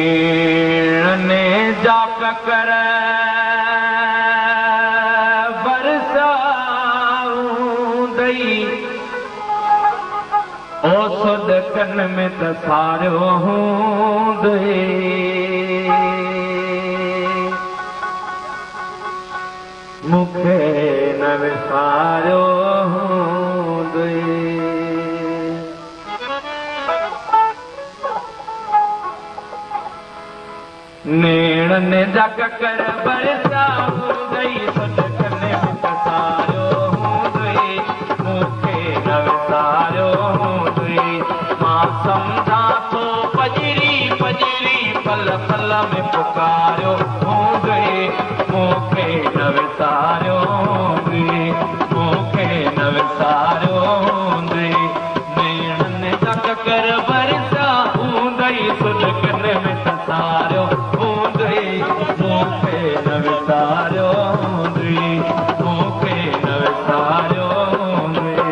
नेणे जाप कर बरसाऊंदई ओ सुध कन में त सारियो हूंदई मूंखे न विसारियो हूंदई नेणने जग कर बरसाऊंदई सुध कन में त सारियो हूंदई मूंखे न विसारियो हूंदई मां सम्झा थो पजरी पजरी पल पल में पुकारियो हूंदई मूंखे न विसारियो हूंदई मूंखे न विसारियो हूंदई नेणने जग कर बरसाऊंदई सुध कन में त सारियो हूंदई मूंखे न विसारियो हूंदई मूंखे न विसारियो हूंदई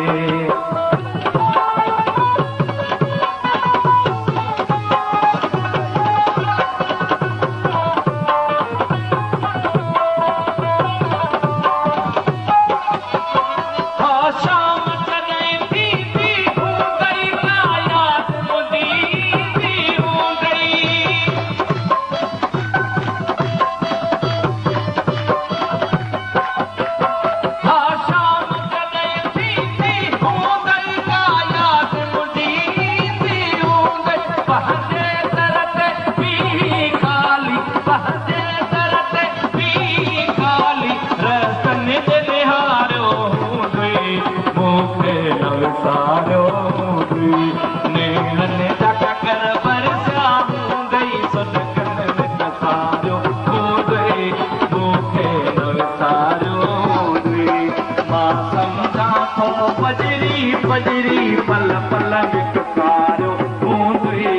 नेणने जग कर बरसाऊंदई सुध कन में त सारियो हूंदई मूंखे न विसारियो हूंदई मां सम्झा थो पजरी पजरी पल पल में पुकारियो हूंदई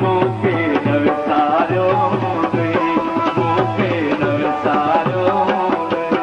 मूंखे न विसारियो हूंदई मूंखे न विसारियो हूंदई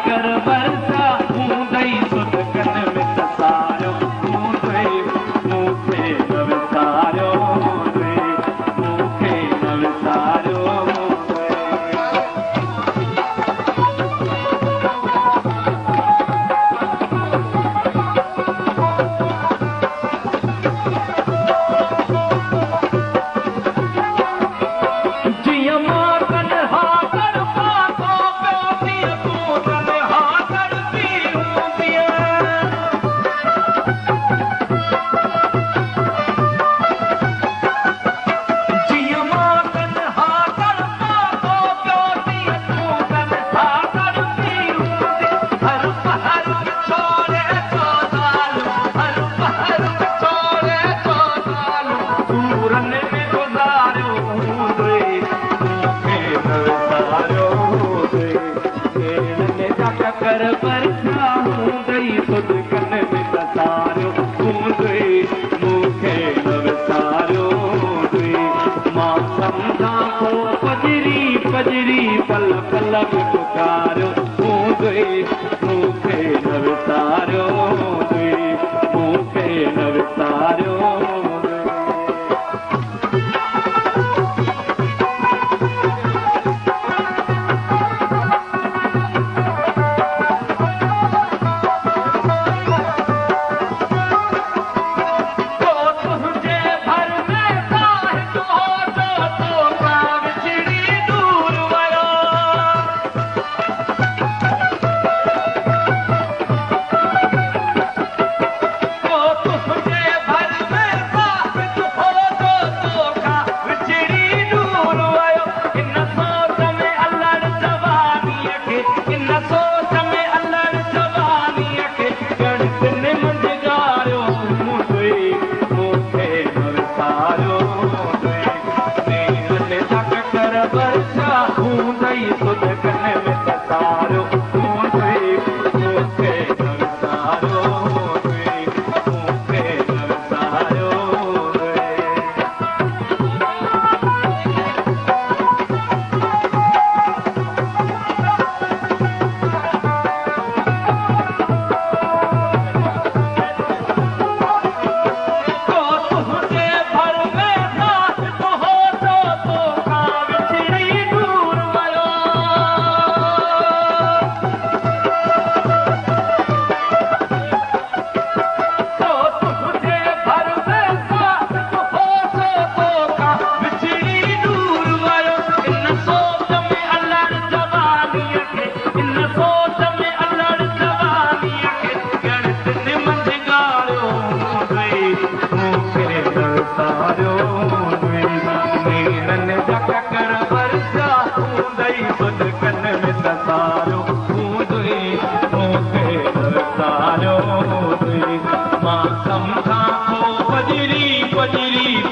कर बरसाऊंदई सुध कन में त सारियो हूंदई मूंखे न विसारियो हूंदई मूंखे न विसारियो हूंदई जिया मां तन्हा कर पातो पियो तूं तन्हा करती हूंदी जिया मां तन्हा कर पातो पियो तूं तन्हा करती हूंदी हर पहर छोड़े तो सालू हर पहर छोड़े तो सालू सूरन में गुज़ारियो हूंदई मूंखे न विसारियो हूंदई नेणने जग कर बरसाऊंदई सुध कन में त सारियो हूंदई मूंखे न विसारियो हूंदई मां सम्झा थो पजरी पजरी पल पल में पुकारियो हूंदई मूंखे न विसारियो हूंदई मूंखे न विसारियो हूंदई तुझे भर में साहिब हो तो का विछड़ी दूर वयो तुझे भर में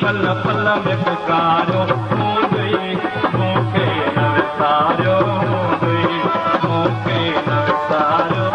पल पल में पुकारो मूंखे न विसारियो मूंखे न विसारियो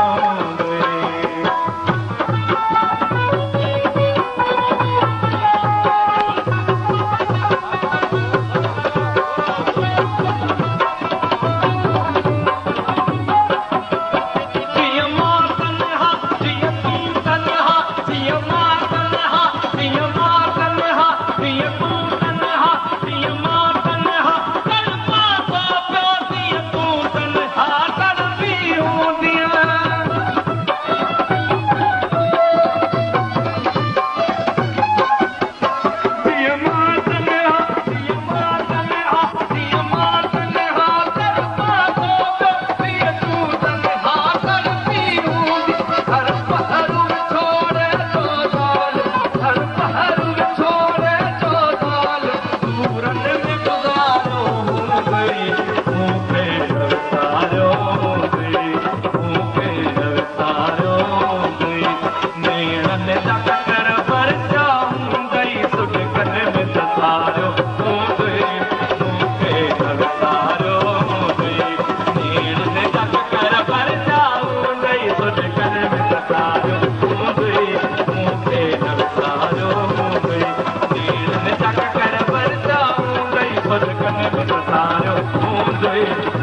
Hey